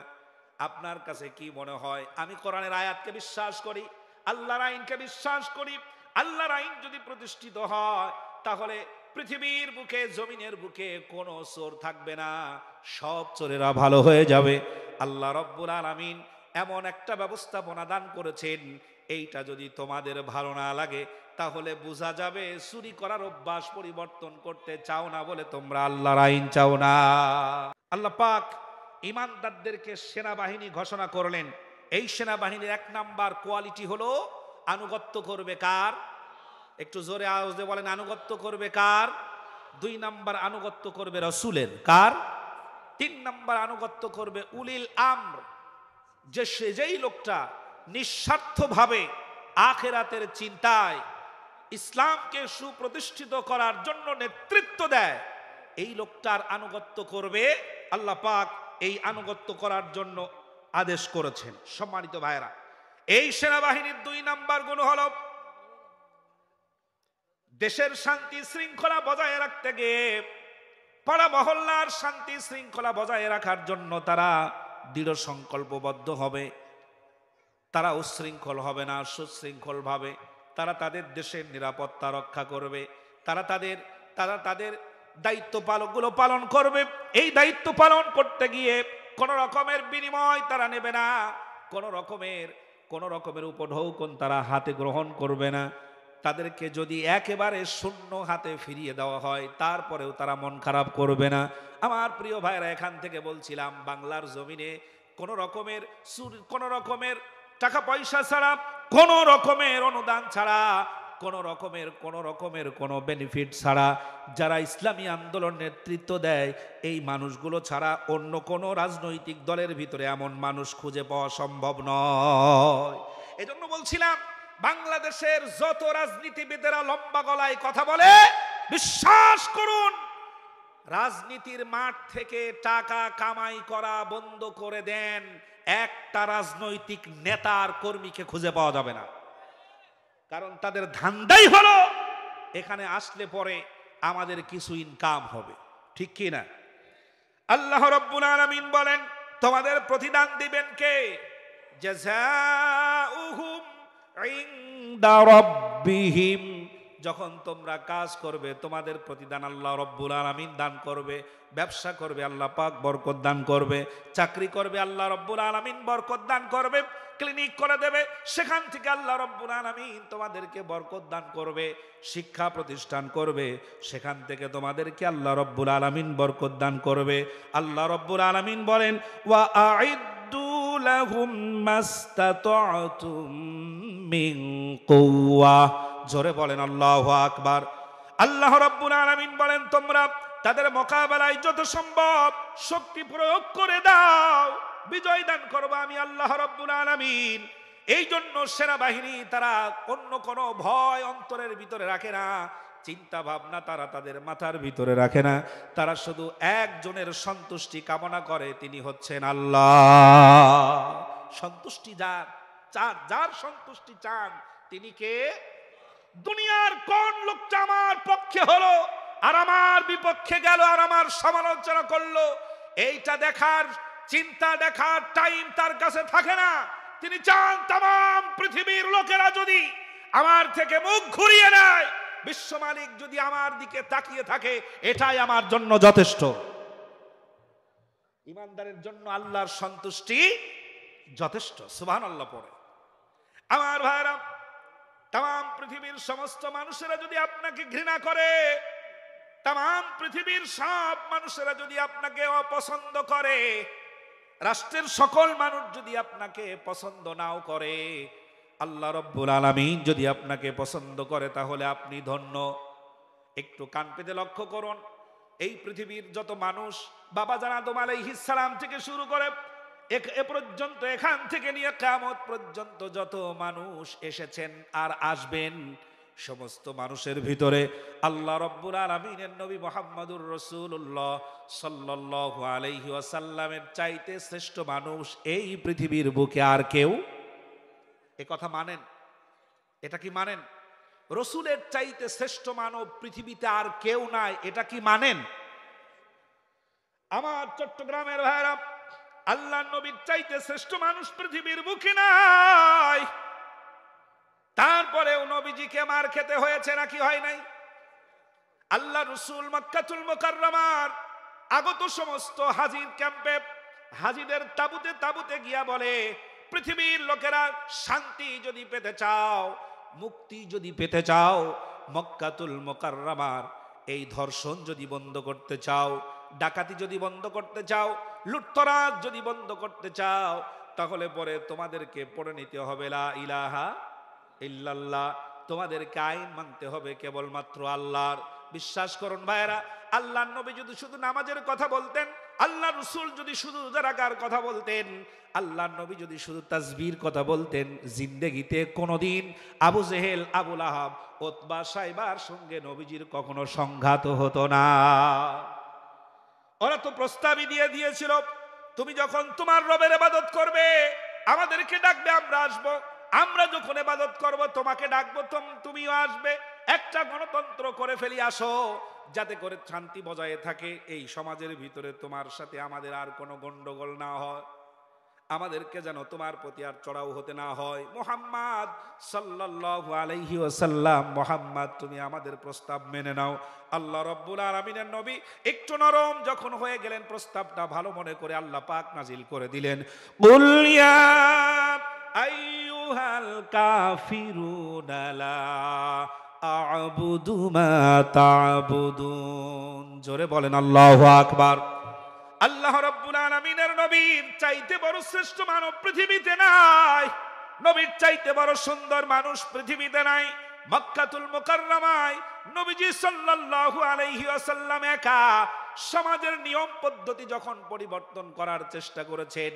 Speaker 1: আপনার কাছে কি মনে হয়? আমি কোরআনের আয়াতকে বিশ্বাস করি, আল্লাহর আইনকে বিশ্বাস করি। আল্লাহর আইন যদি প্রতিষ্ঠিত হয় তাহলে পৃথিবীর বুকে, জমিনের বুকে কোনো চোর থাকবে না, সব চোরেরা ভালো হয়ে যাবে। আল্লাহ রাব্বুল আলামিন এমন একটা ব্যবস্থাপনা দান করেছেন, এইটা যদি তোমাদের ভালো না লাগে তাহলে বোঝা যাবে চুরি করার অভ্যাস পরিবর্তন করতে চাও না বলে তোমরা আল্লাহর আইন চাও না। আল্লাহ পাক ঈমানদারদেরকে সেনাবাহিনী ঘোষণা করলেন। এই সেনাবাহিনীর 1 নাম্বার কোয়ালিটি হলো আনুগত্য করবে কার? একটু জোরে আওয়াজে বলেন, আনুগত্য করবে কার? 2 নাম্বার আনুগত্য করবে রাসূলের। কার? 3 নাম্বার আনুগত্য করবে উলিল আমর, যেই লোকটা নিঃস্বার্থভাবে আখিরাতের চিন্তায় ইসলামকে সুপ্রতিষ্ঠিত করার জন্য নেতৃত্ব দেয়, এই লোকটার আনুগত্য করবে। আল্লাহ পাক এই আনুগত্য করার জন্য আদেশ করেছেন। সম্মানিত ভাইরা, এই সেনাবাহিনীর 2 নাম্বার গুণ হলো দেশের শান্তি শৃঙ্খলা বজায় রাখতে গিয়ে, পাড়া মহল্লার শান্তি শৃঙ্খলা বজায় রাখার জন্য তারা দৃঢ় সংকল্পবদ্ধ হবে। তারা উশৃঙ্খল হবে না, সুশৃঙ্খল ভাবে তারা তাদের দেশের নিরাপত্তা রক্ষা করবে। তারা তাদের দায়িত্ব পালনগুলো পালন করবে। এই দায়িত্ব পালন করতে গিয়ে কোন রকমের বিনিময় তারা নেবে না, কোন রকমের উপঢৌকন তারা হাতে গ্রহণ করবে না। তাদেরকে যদি একেবারে শূন্য হাতে ফিরিয়ে দেওয়া হয় তারপরেও তারা মন খারাপ করবে না। আমার প্রিয় ভাইরা, এখান থেকে বলছিলাম বাংলার জমিনে কোন রকমের টাকা পয়সা ছাড়া, কোন রকমের অনুদান ছাড়া, কোন রকমের কোনো বেনিফিট ছাড়া যারা ইসলামী আন্দোলন নেতৃত্ব দেয়, এই মানুষগুলো ছাড়া অন্য কোনো রাজনৈতিক দলের ভিতরে এমন মানুষ খুঁজে পাওয়া সম্ভব নয়। এজন্য বলছিলাম বাংলাদেশের যত রাজনীতিবিদেরা লম্বা গলায় কথা বলে, বিশ্বাস করুন রাজনীতির মাঠ থেকে টাকা কামাই করা বন্ধ করে দেন, একটা রাজনৈতিক নেতার কর্মীকে খুঁজে পাওয়া যাবে না। কারণ তাদের ধান্দাই হলো এখানে আসলে পরে আমাদের কিছু ইনকাম হবে। ঠিক কি না? আল্লাহ রাব্বুল আলামিন বলেন, তোমাদের প্রতিদান দিবেন কে? জাযাউহুম ইনদা রাব্বিহিম, যখন তোমরা কাজ করবে তোমাদের প্রতিদান আল্লাহ রব্বুল আলামিন দান করবে। ব্যবসা করবে আল্লাহ পাক বরকত দান করবে, চাকরি করবে আল্লাহ রব্বুল আলামিন বরকত দান করবে, ক্লিনিক করে দেবে সেখান থেকে আল্লাহ রব্বুল আলামিন তোমাদেরকে বরকত দান করবে, শিক্ষা প্রতিষ্ঠান করবে সেখান থেকে তোমাদেরকে আল্লাহ রব্বুল আলামিন বরকত দান করবে। আল্লাহ রব্বুল আলামিন বলেন ওয়া আইদ্দু লাহুম মাস্তাতাতুম মিন কুওয়া। জোরে বলেন আল্লাহু আকবার। আল্লাহ রাব্বুল আলামিন বলেন তোমরা তাদের মোকাবেলায় যত সম্ভব শক্তি প্রয়োগ করে দাও, বিজয় দান করবো আমি আল্লাহ রাব্বুল আলামিন। এই জন্য সেনাবাহিনী তারা অন্য কোনো ভয় অন্তরের ভিতরে রাখে না, চিন্তা ভাবনা তারা তাদের মাথার ভিতরে রাখে না, তারা শুধু একজনের সন্তুষ্টি কামনা করে, তিনি হচ্ছেন আল্লাহ। সন্তুষ্টি যার সন্তুষ্টি চান তিনি কে? দুনিয়ার কোন লোকটা আমার পক্ষে হলো আর আমার বিপক্ষে গেল আর আমার সমালোচনা করলো, এইটা দেখার চিন্তা দেখার টাইম তার কাছে থাকে না। তিনি চান তাম পৃথিবীর লোকেরা যদি আমার থেকে মুখ ঘুরিয়ে নেয়, বিশ্ব মালিক যদি আমার দিকে তাকিয়ে থাকে, এটাই আমার জন্য যথেষ্ট। ইমানদারের জন্য আল্লাহর সন্তুষ্টি যথেষ্ট। সুবহানাল্লাহ পড়ে। আমার ভাইরা, তাম পৃথিবীর সমস্ত মানুষেরা যদি আপনাকে ঘৃণা করে, তাম পৃথিবীর সব মানুষেরা যদি আপনাকে অপছন্দ করে, রাষ্ট্রের সকল মানুষ যদি আপনাকে পছন্দ নাও করে, আল্লাহ রাব্বুল আলামিন যদি আপনাকে পছন্দ করে, তাহলে আপনি ধন্য। একটু কান পেতে লক্ষ্য করুন, এই পৃথিবীর যত মানুষ বাবাজান আদম আলাইহিস সালাম থেকে শুরু করে এ পর্যন্ত, এখান থেকে নিয়ে কিয়ামত পর্যন্ত যত মানুষ এসেছেন আর আসবেন, সমস্ত মানুষের ভিতরে আল্লাহ রাব্বুল আলামিনের নবী মুহাম্মদুর রাসূলুল্লাহ সাল্লাল্লাহু আলাইহি ওয়াসাল্লামের চাইতে শ্রেষ্ঠ মানুষ এই পৃথিবীর বুকে আর কেউ। এ কথা মানেন? এটা কি মানেন? রসুলের চাইতে শ্রেষ্ঠ মানব পৃথিবীতে আর কেউ নাই, এটা কি মানেন? আমার চট্টগ্রামের ভাইরা, আল্লাহর নবীর চাইতে শ্রেষ্ঠ মানুষ পৃথিবীর বুকে নাই। তারপরেও নবীজিকে মার খেতে হয়েছে নাকি হয় নাই? আল্লাহ রসুল মক্কাতুল মুকাররমার আগত সমস্ত হাজির ক্যাম্পে, হাজিদের তাবুতে তাবুতে গিয়া বলে, পৃথিবীর লোকেরা শান্তি যদি পেতে চাও, মুক্তি যদি পেতে চাও, মক্কাতুল মুকাররমার এই ধর্ষণ যদি বন্ধ করতে চাও, ডাকাতি যদি বন্ধ করতে চাও, লুটতরাজ যদি বন্ধ করতে চাও, তাহলে পরে তোমাদেরকে পড়ে নিতে হবে লা ইলাহা ইল্লাল্লাহ। তোমাদেরকে আইন মানতে হবে কেবলমাত্র আল্লাহর। বিশ্বাস করুন ভাইরা, আল্লাহর নবী যদি শুধু নামাজের কথা বলতেন, আল্লাহ রসুল যদি শুধু রোজার কথা বলতেন, আল্লাহর নবী যদি শুধু তাসবির কথা বলতেন, জিন্দেগিতে কোনোদিন আবু জেহেল, আবু লাহাব, উতবা, সাইবার সঙ্গে নবীজির কখনো সংঘাত হতো না। ওরা তো প্রস্তাবই দিয়ে দিয়েছিল, তুমি যখন তোমার রবের ইবাদত করবে আমাদেরকে ডাকবে, আমরা আসবো, আমরা যখন ইবাদত করব তোমাকে ডাকবো, তুমিও আসবে। একটা গণতন্ত্র করে ফেলি, আসো, যাতে করে শান্তি বজায় থাকে এই সমাজের ভিতরে, তোমার সাথে আমাদের আর কোনো গন্ডগোল না হয়, আমাদেরকে যেন তোমার প্রতি আর চড়াও হতে না হয়। মুহাম্মদ সাল্লাল্লাহু আলাইহি ওয়াসাল্লাম, মুহাম্মদ তুমি আমাদের প্রস্তাব মেনে নাও। আল্লাহ রাব্বুল আলামিনের নবী একটু নরম যখন হয়ে গেলেন, প্রস্তাবটা ভালো মনে করে আল্লাহ পাক নাজিল করে দিলেন, কুল ইয়া আইয়ুহাল কাফিরুনা লা আ'বুদু মা তা'বুদুন। জোরে বলেন আল্লাহু আকবার। আল্লাহ রাব্বুল আলামিনের নবীর চাইতে বড় শ্রেষ্ঠ মানব পৃথিবীতে নাই, নবীর চাইতে বড় সুন্দর মানুষ পৃথিবীতে নাই। মক্কাতুল মুকাররমায় নবীজি সাল্লাল্লাহু আলাইহি ওয়াসাল্লাম একা সমাজের নিয়ম পদ্ধতি যখন পরিবর্তন করার চেষ্টা করেছেন,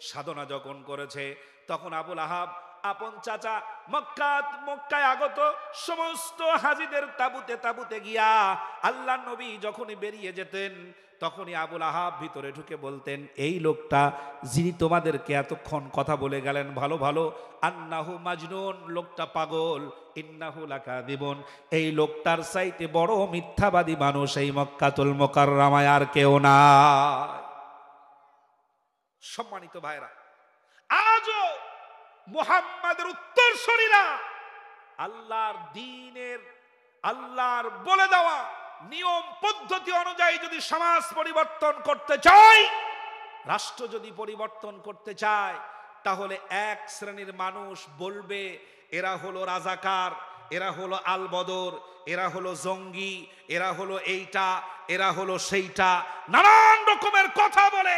Speaker 1: সাধনা যখন করেছে, তখন আবু লাহাব আপন চাচা মক্কায় আগত সমস্ত হাজিদের তাবুতে তাবুতে গিয়া আল্লাহ নবী যখনই বেরিয়ে যেতেন, তখনই আবু লাহাব ভিতরে ঢুকে বলতেন, এই লোকটা যিনি তোমাদেরকে এতক্ষণ কথা বলে গেলেন ভালো ভালো, আন্নাহু মাজনুন, লোকটা পাগল, ইন্নাহু লাকাযিবুন, এই লোকটার চাইতে বড় মিথ্যাবাদী মানুষ এই মক্কাতুল মুকাররমায় আর কেউ নাই। সম্মানিত ভাইরা, আজও মুহাম্মাদের উত্তরসূরিরা আল্লাহর দ্বীনের আল্লাহর বলে দেওয়া নিয়ম পদ্ধতি অনুযায়ী যদি সমাজ পরিবর্তন করতে চাই, রাষ্ট্র যদি পরিবর্তন করতে চায়, তাহলে এক শ্রেণীর মানুষ বলবে এরা হলো রাজাকার, এরা হলো আল বদর, এরা হলো জঙ্গি, এরা হলো এইটা, এরা হলো সেইটা, নানান রকমের কথা বলে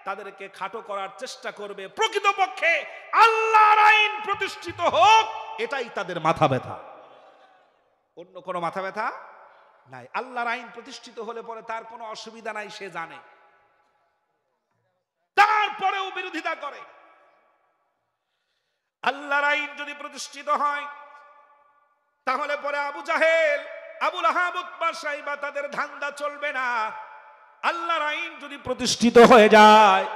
Speaker 1: তাদেরকে খাটো করার চেষ্টা করবে। প্রকৃতপক্ষে আল্লাহর আইন প্রতিষ্ঠিত হোক, এটাই তাদের মাথা ব্যথা, অন্য কোনো মাথা ব্যথা নাই। আল্লাহর আইন প্রতিষ্ঠিত হলে পরে তার কোনো অসুবিধা নাই, সে জানে, তারপরেও বিরোধিতা করে। আল্লাহর আইন যদি প্রতিষ্ঠিত হয়, তাহলে পরে আবু জাহেল, আবু লাহাব, উতবা, সাইবা তাদের ধান্দা চলবে না। আল্লাহর আইন যদি প্রতিষ্ঠিত হয়ে যায়,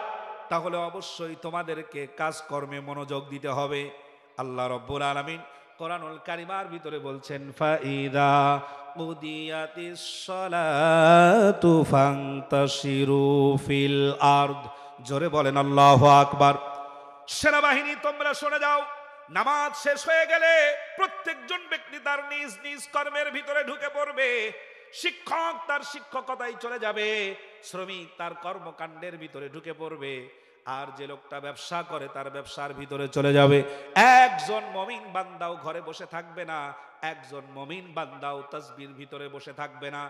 Speaker 1: তাহলে অবশ্যই তোমাদেরকে কাজকর্মে মনোযোগ দিতে হবে। আল্লাহ রাব্বুল আলামিন কোরআনুল কারিমার ভিতরে বলছেন, ফাইদা কুদিয়াতিস সালাতু ফান্তাশিরু ফিল আরদ। জোরে বলেন আল্লাহু আকবার। সেনাবাহিনী তোমরা শুনে যাও, নামাজ শেষ হয়ে গেলে প্রত্যেকজন ব্যক্তি তার নিজ নিজ কর্মের ভিতরে ঢুকে পড়বে। শিক্ষক তার শিক্ষকতায় চলে যাবে, শ্রমিক তার কর্মকাণ্ডের ভিতরে ঢুকে পড়বে, আর যে লোকটা ব্যবসা করে তার ব্যবসার ভিতরে চলে যাবে। একজন মুমিন বান্দাও ঘরে বসে থাকবে না, একজন মুমিন বান্দাও তাসবির ভিতরে বসে থাকবে না,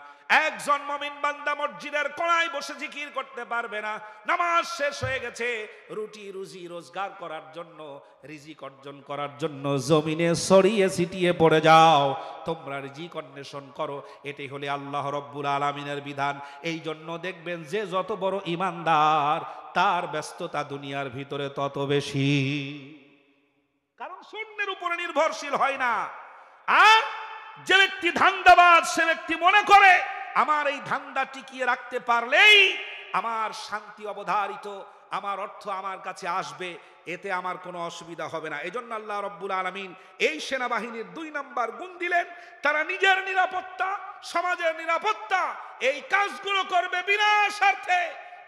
Speaker 1: একজন মুমিন বান্দা মসজিদের কোণায় বসে জিকির করতে পারবে না। নামাজ শেষ হয়ে গেছে, রুটি রুজি রোজগার করার জন্য, রিজিক অর্জন করার জন্য জমিনে ছড়িয়ে ছিটিয়ে পড়ে যাও, তোমরা রিজিক অন্বেষণ করো। এটাই হলো আল্লাহ রাব্বুল আলামিনের বিধান। এই জন্য দেখবেন যে যত বড় ঈমানদার, তার ব্যস্ততা দুনিয়ার ভিতরে তত বেশি, কারণ শূন্যের উপরে নির্ভরশীল হয় না। আর যে ব্যক্তি ধান্দাবাজ, সে ব্যক্তি মনে করে আমার এই ধান্দা টিকিয়ে রাখতে পারলেই আমার শান্তি অবধারিত, আমার অর্থ আমার কাছে আসবে, এতে আমার কোনো অসুবিধা হবে না। এজন্য আল্লাহ রাব্বুল আলামিন এই সেনাবাহিনীর 2 নাম্বার গুণ দিলেন, তারা নিজের নিরাপত্তা, সমাজের নিরাপত্তা, এই কাজগুলো করবে বিনা স্বার্থে।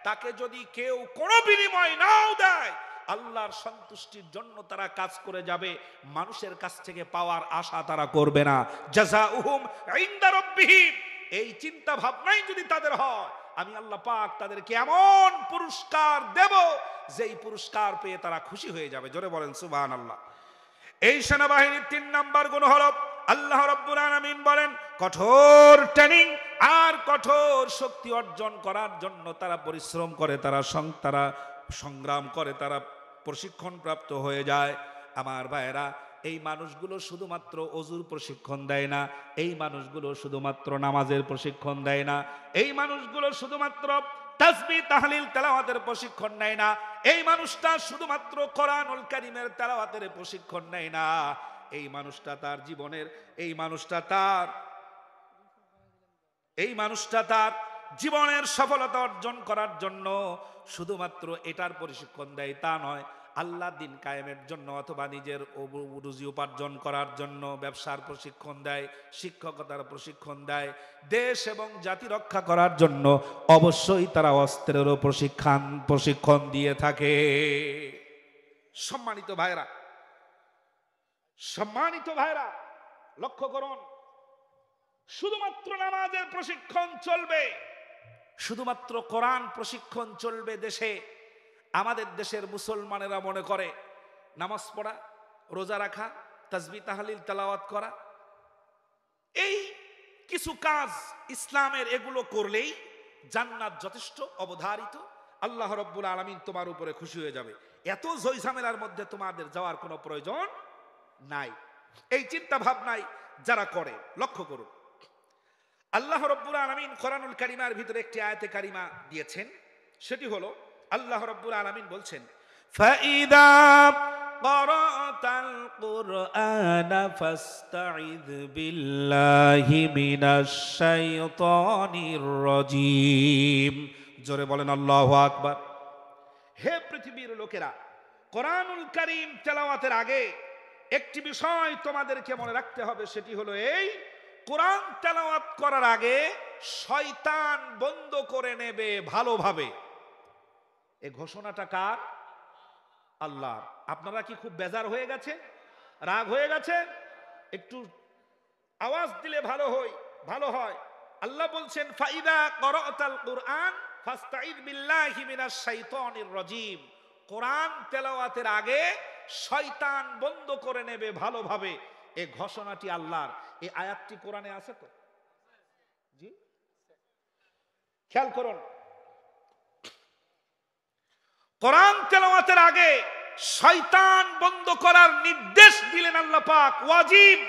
Speaker 1: তাকে যদি কেউ কোনো বিনিময় নাও দেয়, আল্লাহর সন্তুষ্টির জন্য তারা কাজ করে যাবে, মানুষের কাছ থেকে পাওয়ার আশা তারা করবে না। জাযাউহুম ইনদা রাব্বিহিম, এই চিন্তা ভাবনাই যদি তাদের হয়, আমি আল্লাহ পাক তাদেরকে এমন পুরস্কার দেব, যেই পুরস্কার পেয়ে তারা খুশি হয়ে যাবে। জোরে বলেন সুবহানাল্লাহ। এই সেনাবাহিনীর 3 নাম্বার গুণ হলো, আল্লাহ রাব্বুল আলামিন বলেন কঠোর ট্রেনিং আর কঠোর শক্তি অর্জন করার জন্য তারা পরিশ্রম করে, তারা সংগ্রাম করে, তারা প্রশিক্ষণ প্রাপ্ত হয়ে যায়। আমার ভাইয়েরা, এই মানুষগুলো শুধুমাত্র অজুর প্রশিক্ষণ দেয় না, এই মানুষগুলো শুধুমাত্র নামাজের প্রশিক্ষণ দেয় না, এই মানুষগুলো শুধুমাত্র তাসবিহ তাহলিল তেলাওয়াতের প্রশিক্ষণ নেয় না, এই মানুষটা শুধুমাত্র কোরআনুল কারীমের তেলাওয়াতের প্রশিক্ষণ নেয় না, এই মানুষটা তার জীবনের, এই মানুষটা তার জীবনের সফলতা অর্জন করার জন্য শুধুমাত্র এটার প্রশিক্ষণ দেয় তা নয়, আল্লাহ দিন কায়েমের জন্য অথবা নিজের রুজি উপার্জন করার জন্য ব্যবসার প্রশিক্ষণ দেয়, শিক্ষকতার প্রশিক্ষণ দেয়, দেশ এবং জাতি রক্ষা করার জন্য অবশ্যই তারা অস্ত্রেরও প্রশিক্ষণ দিয়ে থাকে। সম্মানিত ভাইরা, লক্ষ্য করুন, শুধুমাত্র নামাজের প্রশিক্ষণ চলবে, শুধুমাত্র কোরআন প্রশিক্ষণ চলবে দেশে। আমাদের দেশের মুসলমানেরা মনে করে নামাজ পড়া, রোজা রাখা, তাসবিহ তাহলিল তেলাওয়াত করা, এই কিছু কাজ ইসলামের, এগুলো করলেই জান্নাত যথেষ্ট অবধারিত, আল্লাহ রাব্বুল আলামিন তোমার উপরে খুশি হয়ে যাবে, এত ঝামেলার মধ্যে তোমাদের যাওয়ার কোনো প্রয়োজন নাই। এই চিন্তা ভাবনাই যারা করে, লক্ষ্য করুন, আল্লাহ রাব্বুল আলামিন কোরআনুল কারীমের ভিতরে একটি আয়াতে কারিমা দিয়েছেন, সেটি হলো আল্লাহ রাব্বুল আলামিন বলছেন, ফাইদা ক্বারাতাল কুরআনা ফাসতাইয বিল্লাহি মিনাশ শাইতানির রাজীম। জোরে বলেন আল্লাহু আকবার। হে পৃথিবীর লোকেরা, কোরআনুল কারীম তেলাওয়াতের আগে একটি বিষয় তোমাদেরকে মনে রাখতে হবে, সেটি হলো এই, কোরআন তেলাওয়াত করার আগে শয়তান বন্ধ করে নেবে ভালোভাবে। এই ঘোষণাটা কার? আল্লাহর। আপনারা কি খুব বেজার হয়ে গেছে, রাগ হয়ে গেছে? একটু আওয়াজ দিলে ভালো হয়। আল্লাহ বলছেন ফাইদা ক্বরাতাল কুরআন ফাস্তাইদ বিল্লাহি মিনাশ শাইতানির রাজিম। কোরআন তেলাওয়াতের আগে শয়তান বন্ধ করে নেবে ভালোভাবে। এই ঘোষণাটি আল্লাহর। এই আয়াতটি কোরআনে আছে তো? জি, খেয়াল করুন, কোরআন তেলাওয়াতের আগে শয়তান বন্ধ করার নির্দেশ দিলেন আল্লাহ পাক, ওয়াজিব।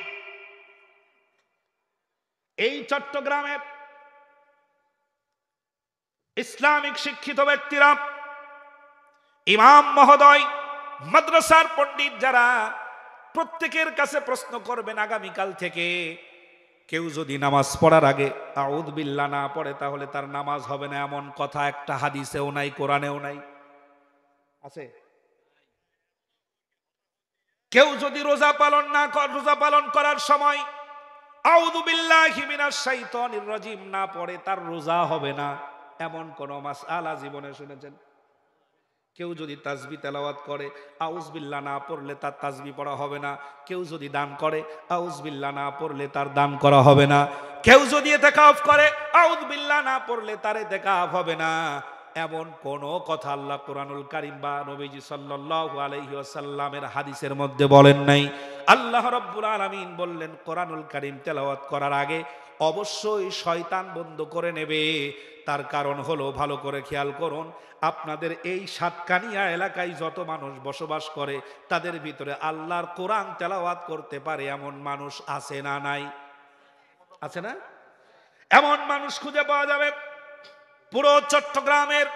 Speaker 1: এই চট্টগ্রামের ইসলামিক শিক্ষিত ব্যক্তিরা, ইমাম মহোদয়, মাদ্রাসার পণ্ডিত যারা, প্রত্যেকের কাছে প্রশ্ন করবেন আগামীকাল থেকে, কেউ যদি নামাজ পড়ার আগে আউযু বিল্লাহ না পড়ে তাহলে তার নামাজ হবে না, এমন কথা একটা হাদিসেও নাই, কোরআনেও নাই। আছে? কেউ যদি রোজা পালন করার সময় আউযু বিল্লাহি মিনাশ শাইতানির রাজিম না পড়ে তার রোজা হবে না, এমন কোন মাসআলা জীবনে শুনেছেন? কেউ যদি তাসবিহ তেলাওয়াত করে আউযু বিল্লাহ না পড়লে তার তাসবিহ পড়া হবে না। কেউ যদি দান করে আউযু বিল্লাহ না পড়লে তার দান করা হবে না। কেউ যদি ইতিকাফ করে আউযু বিল্লাহ না পড়লে তার ইতিকাফ হবে না। এমন কোন কথা আল্লাহ কোরআনুল কারীম বা নবীজি সাল্লাল্লাহু আলাইহি ওয়াসাল্লামের হাদিসের মধ্যে বলেন নাই। আল্লাহ রাব্বুল আলামিন বললেন কোরআনুল কারীম তেলাওয়াত করার আগে অবশ্যই শয়তান বন্ধ করে নেবে। তার কারণ হলো, ভালো করে খেয়াল করুন, আপনাদের এই সাতকানিয়া এলাকায় যত মানুষ বসবাস করে তাদের ভিতরে আল্লাহর কোরআন তেলাওয়াত করতে পারে এমন মানুষ আছে না নাই? আছে না? এমন মানুষ খুঁজে পাওয়া যাবে। পুরো চট্টগ্রামের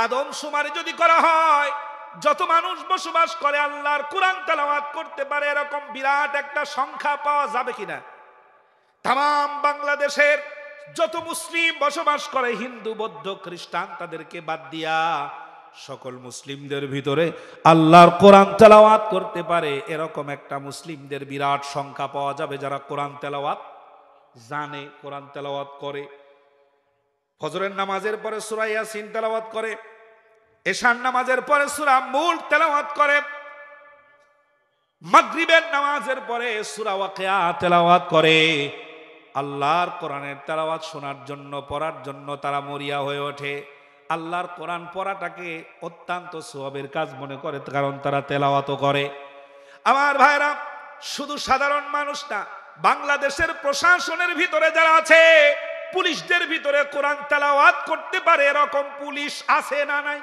Speaker 1: আদমশুমারি যদি করা হয়, যত মানুষ বসবাস করে আল্লাহর কোরআন তেলাওয়াত করতে পারে এরকম বিরাট একটা সংখ্যা পাওয়া যাবে কিনা? তাম বাংলাদেশের যত মুসলিম বসবাস করে, হিন্দু, বৌদ্ধ, খ্রিস্টান, তাদেরকে বাদ দিয়া সকল মুসলিমদের ভিতরে আল্লাহর কোরআন তেলাওয়াত করতে পারে এরকম একটা মুসলিমদের বিরাট সংখ্যা পাওয়া যাবে, যারা কোরআন তেলাওয়াত জানে, কোরআন তেলাওয়াত করে। ফজরের নামাজের পরে সূরা ইয়াসিন তেলাওয়াত করে, এশার নামাজের পরে সূরা মুলক তেলাওয়াত করে, মাগরিবের নামাজের পরে সূরা ওয়াকিয়া তেলাওয়াত করে। আল্লাহর কোরআনের তেলাওয়াত শোনার জন্য, পড়ার জন্য তারা মরিয়া হয়ে ওঠে। আল্লাহর কোরআন পড়াটাকে অত্যন্ত সওয়াবের কাজ মনে করে, কারণ তারা তেলাওয়াতও করে। আমার ভাইরা, শুধু সাধারণ মানুষ না, বাংলাদেশের প্রশাসনের ভিতরে যারা আছে, পুলিশদের ভিতরে কোরআন তেলাওয়াত করতে পারে এরকম পুলিশ আছে না নাই?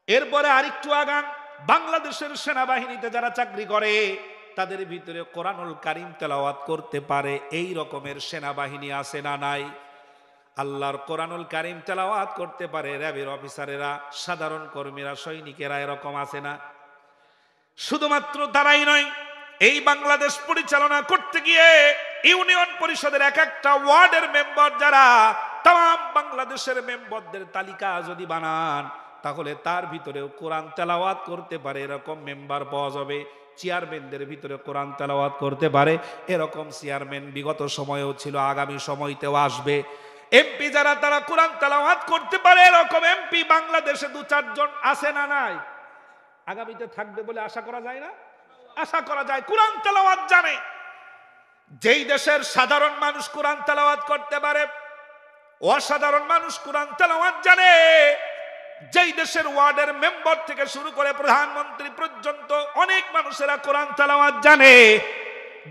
Speaker 1: এরপরে আরেকটু আগান, বাংলাদেশের সেনাবাহিনীতে যারা চাকরি করে তাদের ভিতরে কোরআনুল কারীম তেলাওয়াত করতে পারে এই রকমের সেনাবাহিনী আছে না নাই? আল্লাহর কোরআনুল কারীম তেলাওয়াত করতে পারে র্যাবের অফিসারেরা, সাধারণ কর্মীরা, সৈনিকেরা, এরকম আছে না? শুধুমাত্র তারাই নয়, এই বাংলাদেশ পরিচালনা করতে গিয়ে ইউনিয়ন পরিষদের এক একটা ওয়ার্ডের মেম্বার যারা, তাম বাংলাদেশের মেম্বারদের তালিকা যদি বানান তাহলে তার ভিতরেও কোরআন তেলাওয়াত করতে পারে এরকম মেম্বার পাওয়া যাবে। চেয়ারম্যানদের ভিতরে কোরআন তেলাওয়াত করতে পারে এরকম চেয়ারম্যান বিগত সময়েও ছিল, আগামী সময়তেও আসবে। এমপি যারা, তারা কোরআন তেলাওয়াত করতে পারে এরকম এমপি বাংলাদেশে 2-4 জন আছে না নাই? আগামীতে থাকবে বলে আশা করা যায় না? আশা করা যায়। কোরআন তেলাওয়াত জানে। যেই দেশের সাধারণ মানুষ কোরআন তেলাওয়াত করতে পারে, অসাধারণ মানুষ কোরআন তেলাওয়াত জানে, যেই দেশের ওয়ার্ডের মেম্বার থেকে শুরু করে প্রধানমন্ত্রী পর্যন্ত অনেক মানুষেরা কোরআন তেলাওয়াত জানে,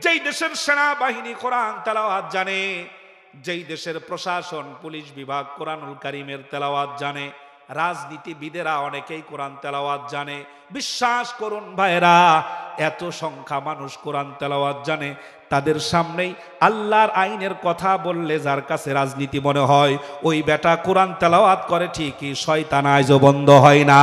Speaker 1: যেই দেশের সেনাবাহিনী কোরআন তেলাওয়াত জানে, যেই দেশের প্রশাসন, পুলিশ বিভাগ কোরআনুল কারীমের তেলাওয়াত জানে, রাজনীতিবিদেরা অনেকেই কোরআন তেলাওয়াত জানে। বিশ্বাস করুন ভাইরা, এত সংখ্যা মানুষ কোরআন তেলাওয়াত জানে, তাদের সামনেই আল্লাহর আইনের কথা বললে যার কাছে রাজনীতি মনে হয়, ওই বেটা কোরআন তেলাওয়াত করে ঠিকই, শয়তান আজও বন্ধ হয় না।